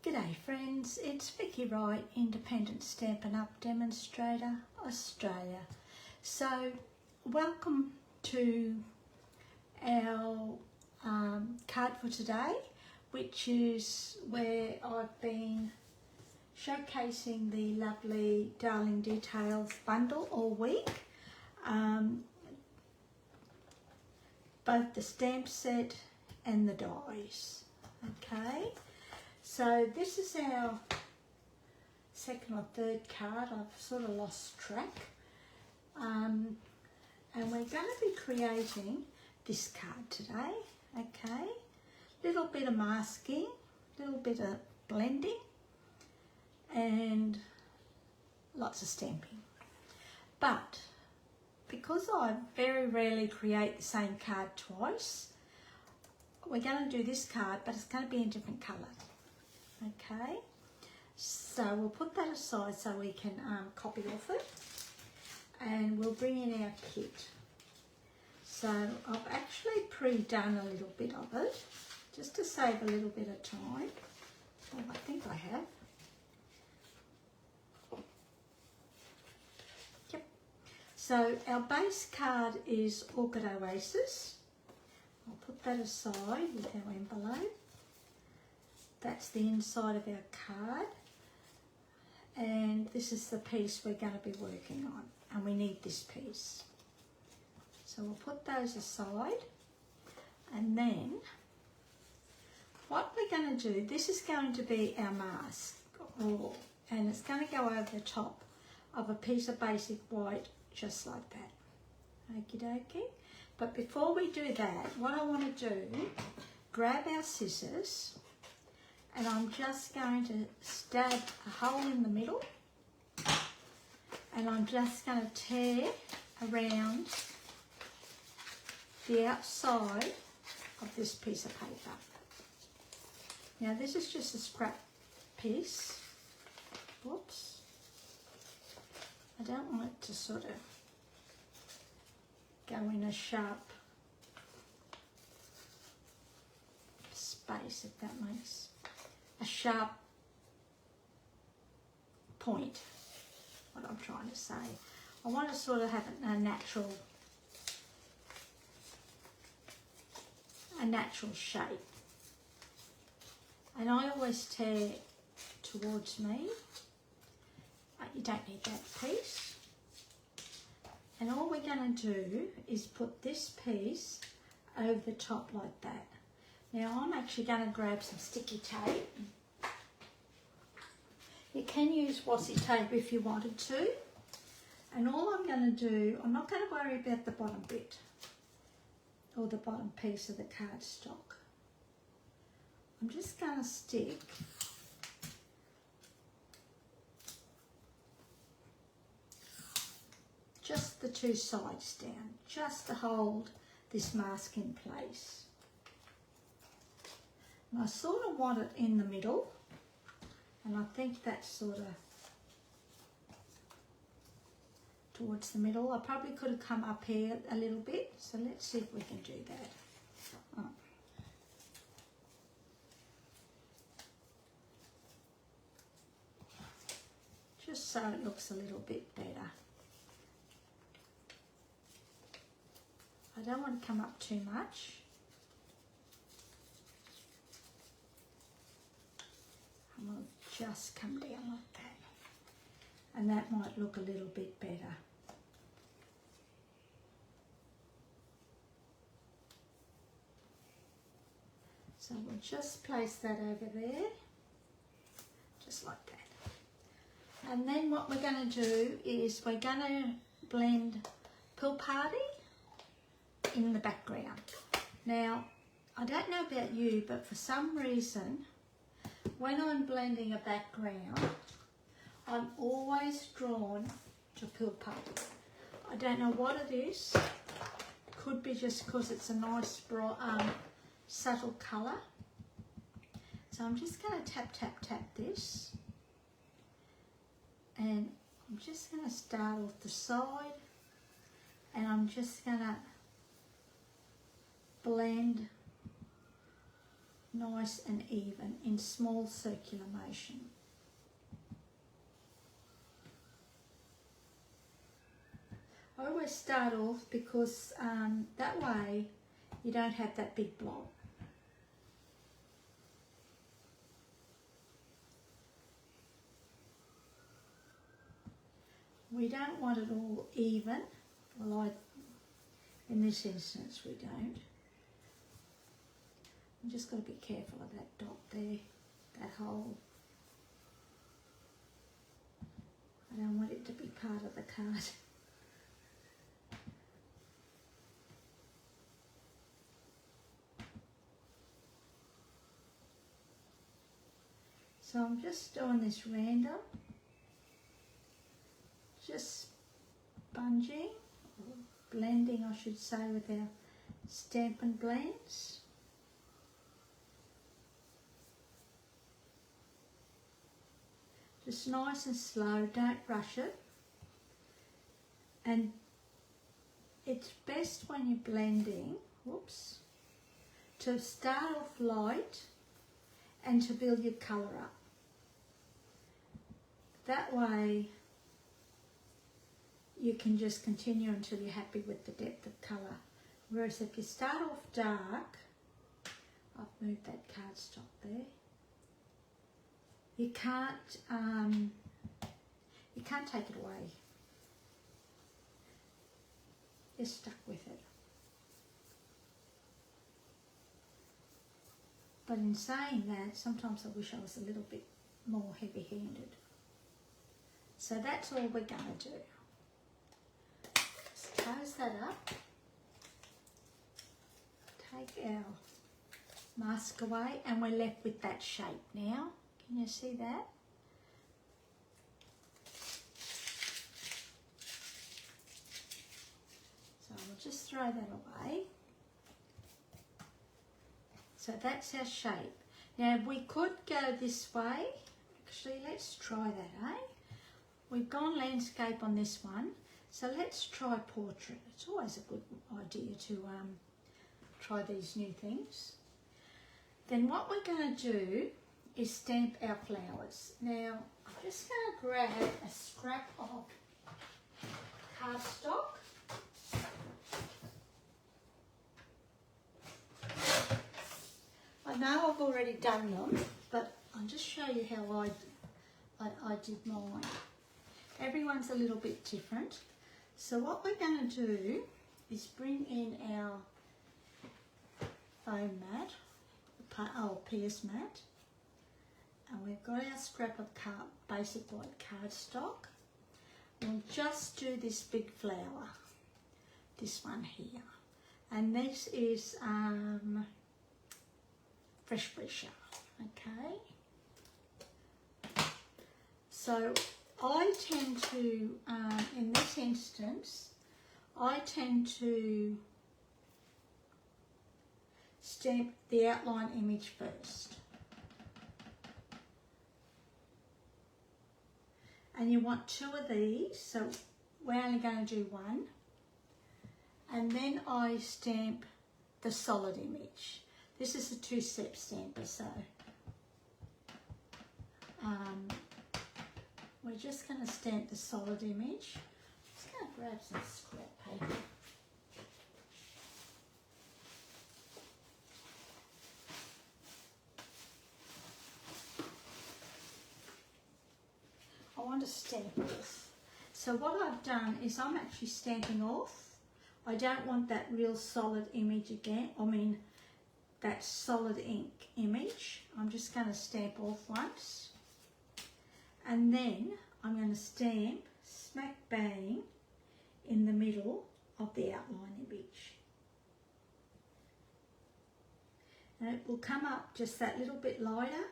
G'day friends, it's Vickywright, Independent Stampin' Up Demonstrator, Australia. So, welcome to our card for today, which is where I've been showcasing the lovely Darling Details bundle all week. Both the stamp set and the dies, okay? So this is our second or third card. I've sort of lost track. And we're going to be creating this card today, okay? Little bit of masking, little bit of blending, and lots of stamping. But because I very rarely create the same card twice, we're going to do this card, but it's going to be in different colours. Okay, so we'll put that aside so we can copy off it, and we'll bring in our kit. So I've actually pre-done a little bit of it just to save a little bit of time. Oh, I think I have. Yep. So our base card is Orchid Oasis. I'll put that aside with our envelope. That's the inside of our card, and this is the piece we're going to be working on, and we need this piece. So we'll put those aside, and then what we're going to do, this is going to be our mask, and it's going to go over the top of a piece of basic white, just like that. Okie dokie. But before we do that, what I want to do, grab our scissors, and I'm just going to stab a hole in the middle, and I'm just going to tear around the outside of this piece of paper. Now this is just a scrap piece. Whoops. I don't want it to sort of go in a sharp space, if that makes a sharp point, what I'm trying to say. I want to sort of have a natural shape. And I always tear towards me. You don't need that piece. And all we're going to do is put this piece over the top like that. Now I'm actually going to grab some sticky tape. You can use washi tape if you wanted to. And all I'm going to do, I'm not going to worry about the bottom bit or the bottom piece of the cardstock. I'm just going to stick just the two sides down, just to hold this mask in place. And I sort of want it in the middle, and I think that's sort of towards the middle. I probably could have come up here a little bit, so let's see if we can do that. Oh. Just so it looks a little bit better. I don't want to come up too much. I'm going to just come down like that, and that might look a little bit better. So we'll just place that over there, just like that. And then what we're going to do is we're going to blend Pill Party in the background. Now, I don't know about you, but for some reason, when I'm blending a background, I'm always drawn to Pill Party. I don't know what it is. Could be just because it's a nice, subtle colour. So I'm just going to tap, tap, tap this. And I'm just going to start off the side, and I'm just going to blend nice and even in small circular motion. I always start off because that way you don't have that big blob. We don't want it all even. Well, in this instance we don't. I'm just got to be careful of that dot there, that hole. I don't want it to be part of the card. So I'm just doing this random, just sponging, or blending I should say, with our Stampin' blends. Just nice and slow, don't rush it. And it's best when you're blending, whoops, to start off light and to build your colour up. That way you can just continue until you're happy with the depth of colour. Whereas if you start off dark, I've moved that cardstock there, you can't take it away. You're stuck with it. But in saying that, sometimes I wish I was a little bit more heavy-handed. So that's all we're going to do. Just close that up. Take our mask away and we're left with that shape now. Can you see that? So we'll just throw that away. So that's our shape. Now we could go this way. Actually, let's try that, eh? We've gone landscape on this one, so let's try portrait. It's always a good idea to try these new things. Then what we're going to do is stamp our flowers. Now, I'm just going to grab a scrap of cardstock. I know I've already done them, but I'll just show you how I did mine. Everyone's a little bit different. So what we're going to do is bring in our foam mat, PS mat, and we've got our scrap of basic white cardstock. We'll just do this big flower, this one here, and this is Freesia, okay? So I tend to, in this instance, I tend to stamp the outline image first. And you want two of these, so we're only going to do one. And then I stamp the solid image. This is a two-step stamper, so we're just going to stamp the solid image. I'm just going to grab some scrap paper. I want to stamp this. So what I've done is I'm actually stamping off. I don't want that real solid image again. I mean, that solid ink image. I'm just going to stamp off once. And then I'm going to stamp smack bang in the middle of the outline image. And it will come up just that little bit lighter.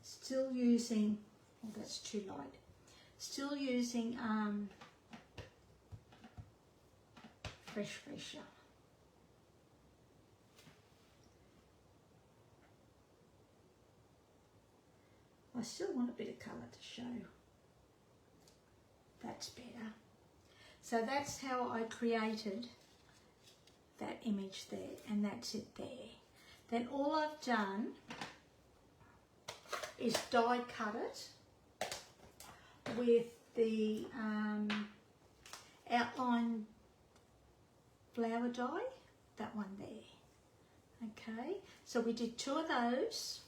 Still using, oh that's too light. Still using Freesia. I still want a bit of colour to show. That's better. So that's how I created that image there, and that's it there. Then all I've done is die cut it with the outline flower die, that one there. Okay, so we did 2 of those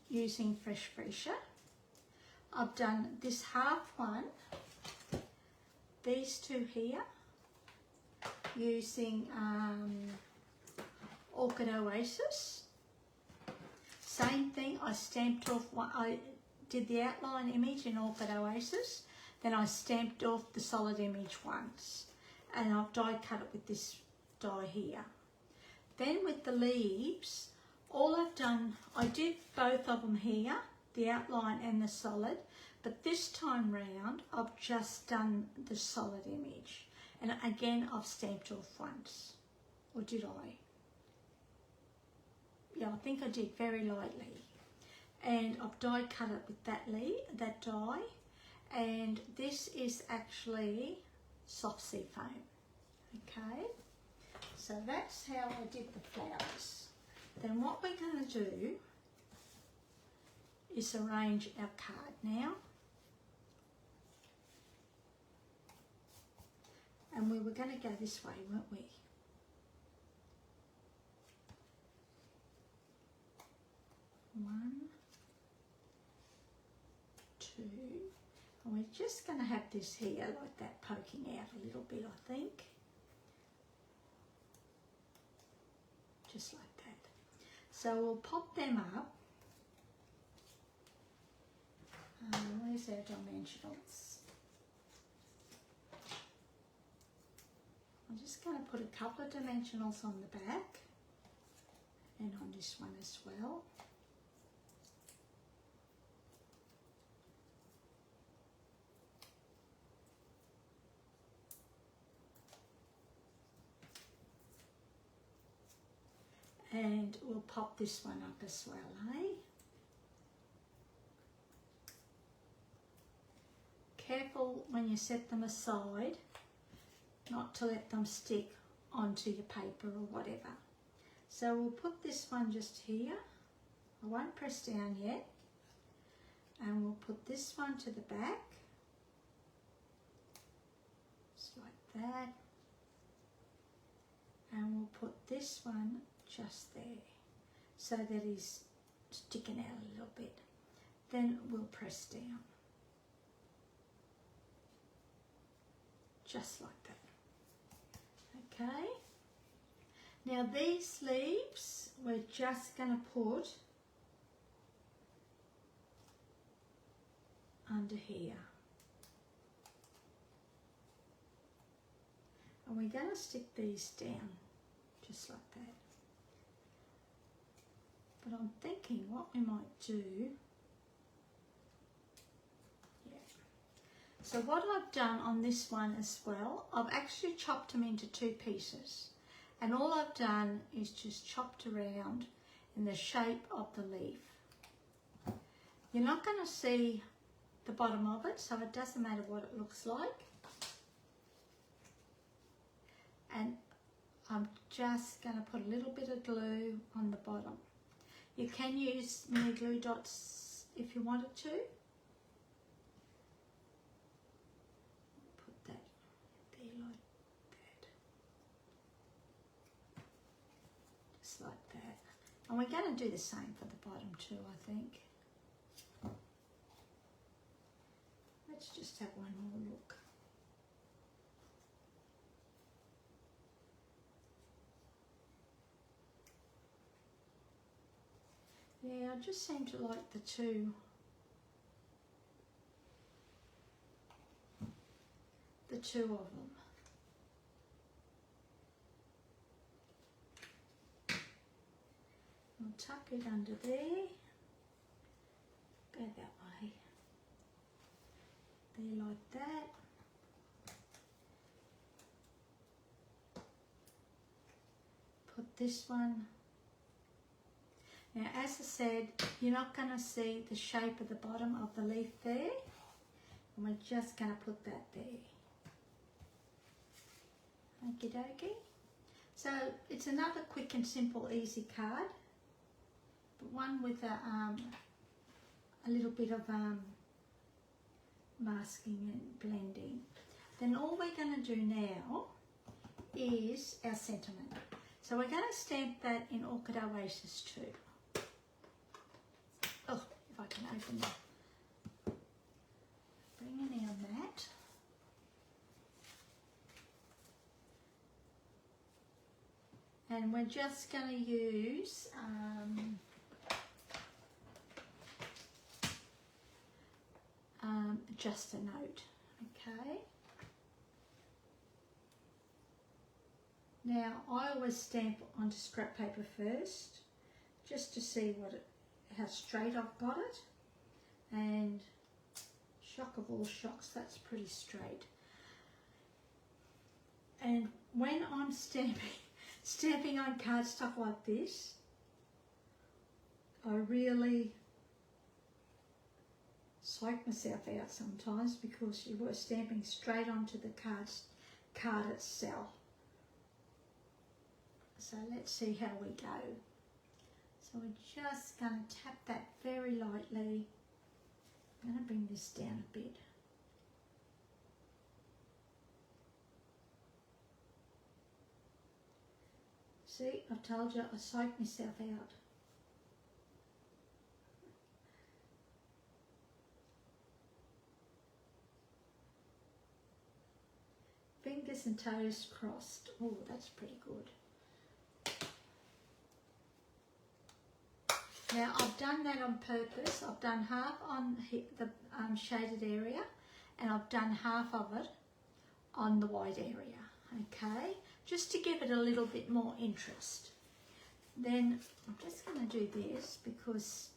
using fresh Freesia. I've done this half one, these 2 here, using Orchid Oasis. Same thing, I stamped off one, I did the outline image in Orchid Oasis, then I stamped off the solid image once, and I've die cut it with this die here. Then with the leaves, all I've done, I did both of them here, the outline and the solid, but this time round I've just done the solid image, and again I've stamped off once. Or did I? Yeah, I think I did, very lightly. And I've die cut it with that die, and this is actually soft sea foam. Okay, so that's how I did the flowers. Then what we're going to do is arrange our card now. And we were going to go this way, weren't we? One, 2, and we're just going to have this here like that poking out a little bit, I think. Just like that. So we'll pop them up. Where's our dimensionals? I'm just going to put a couple of dimensionals on the back and on this one as well. And we'll pop this one up as well, eh? Careful when you set them aside not to let them stick onto your paper or whatever. So we'll put this one just here. I won't press down yet. And we'll put this one to the back. Just like that. And we'll put this one just there, so that he's sticking out a little bit. Then we'll press down, just like that. Okay, now these leaves we're just going to put under here, and we're going to stick these down just like that. But I'm thinking what we might do, yeah. So what I've done on this one as well, I've actually chopped them into 2 pieces. And all I've done is just chopped around in the shape of the leaf. You're not going to see the bottom of it, so it doesn't matter what it looks like. And I'm just going to put a little bit of glue on the bottom. You can use mini glue dots if you wanted to. Put that there like that. Just like that. And we're going to do the same for the bottom too, I think. Let's just have one more look. Yeah, I just seem to like the two of them. I'll tuck it under there, go that way, there like that. Put this one. Now, as I said, you're not going to see the shape of the bottom of the leaf there, and we're just going to put that there. Okie dokie. So it's another quick and simple, easy card, but one with a little bit of masking and blending. Then all we're going to do now is our sentiment. So we're going to stamp that in Orchid Oasis too. Oh, if I can open that. Bringing in that. And we're just going to use just a note, okay? Now, I always stamp onto scrap paper first, just to see how straight I've got it. And shock of all shocks, that's pretty straight. And when I'm stamping on cardstock like this, I really psych myself out sometimes because you were stamping straight onto the card itself. So let's see how we go. So we're just going to tap that very lightly. I'm going to bring this down a bit. See, I told you I psyched myself out. Fingers and toes crossed. Oh, that's pretty good. Now I've done that on purpose. I've done half on the shaded area and I've done half of it on the white area, okay? Just to give it a little bit more interest. Then I'm just going to do this because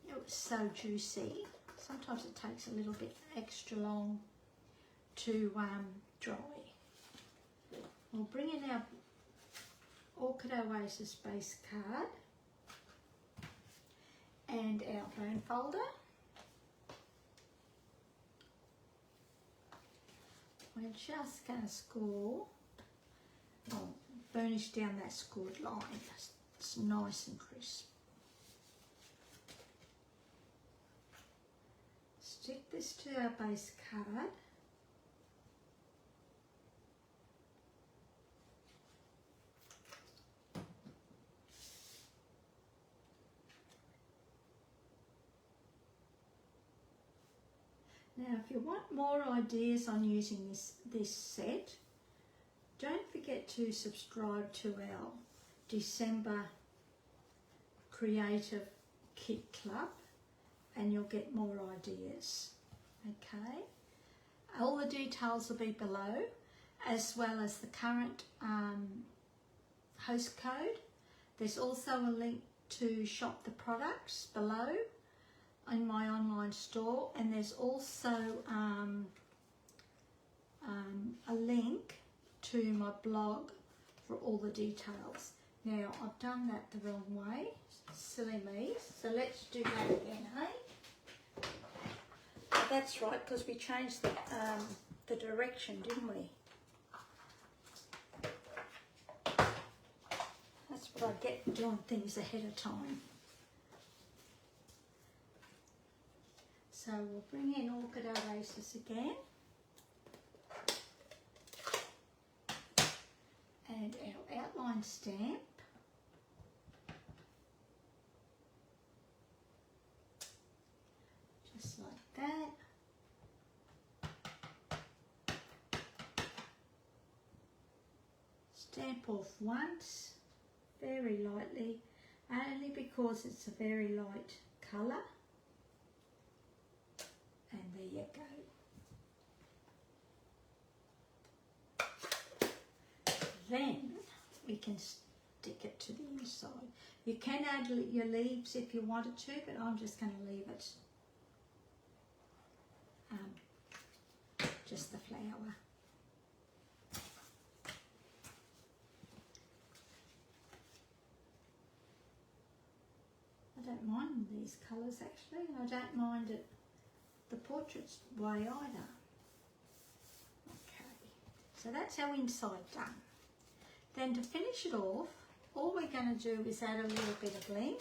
it was so juicy. Sometimes it takes a little bit extra long to dry. We'll bring in our Orchid Oasis base card and our bone folder. We're just going to score, burnish down that scored line. It's nice and crisp. Stick this to our base card. Now, if you want more ideas on using this set, don't forget to subscribe to our December Creative Kit Club and you'll get more ideas, okay? All the details will be below, as well as the current host code. There's also a link to shop the products below in my online store, and there's also a link to my blog for all the details. Now I've done that the wrong way, silly me, so let's do that again, hey? Oh, that's right, because we changed the direction, didn't we? That's what I get doing things ahead of time. So we'll bring in Orchid Oasis again. And our outline stamp. Just like that. Stamp off once, very lightly, only because it's a very light colour. And there you go. Then we can stick it to the inside. You can add your leaves if you wanted to, but I'm just going to leave it just the flower. I don't mind these colours actually, and I don't mind it the portrait's way either. Okay, so that's our inside done. Then to finish it off, all we're going to do is add a little bit of bling.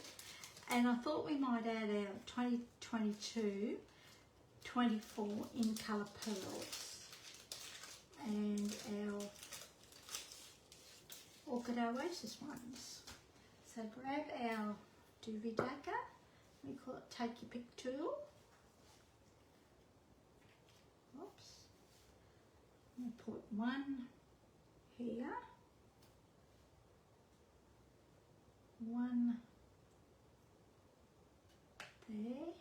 And I thought we might add our 2022 24 in colour pearls and our Orchid Oasis ones. So grab our doobie dacker, we call it take your pick tool. Oops. We'll put one here, one there.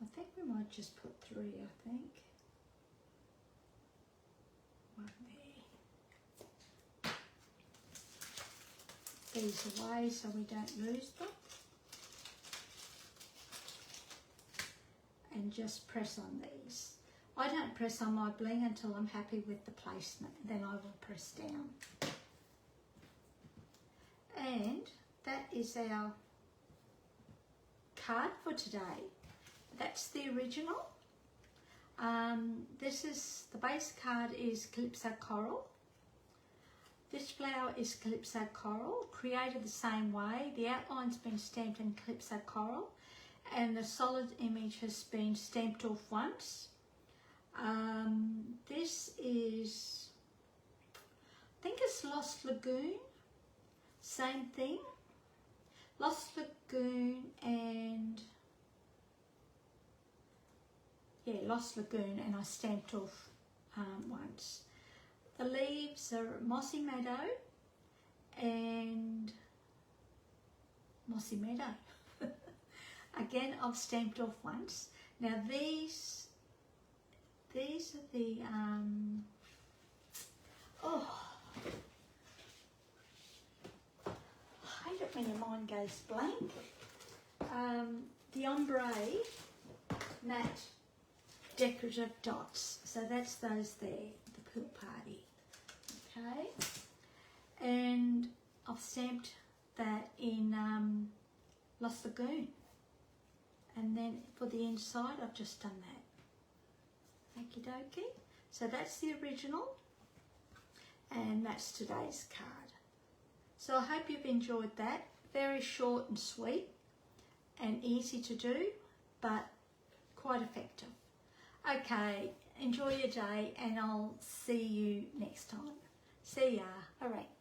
I think we might just put three, I think. One there. These away so we don't lose them. And just press on these. I don't press on my bling until I'm happy with the placement, then I will press down. And that is our card for today. That's the original. This is, the base card is Calypso Coral. This flower is Calypso Coral, created the same way. The outline's been stamped in Calypso Coral and the solid image has been stamped off once. This is, I think it's Lost Lagoon, same thing. Lost Lagoon and, yeah, Lost Lagoon, and I stamped off once. The leaves are Mossy Meadow and Mossy Meadow. Again, I've stamped off once. Now these are the, oh, I hate it when your mind goes blank. The ombre matte decorative dots. So that's those there, the pool party. Okay, and I've stamped that in Lost Lagoon. And then for the inside, I've just done that. Okie dokie. So that's the original, and that's today's card. So I hope you've enjoyed that. Very short and sweet and easy to do, but quite effective. Okay, enjoy your day and I'll see you next time. See ya. All right.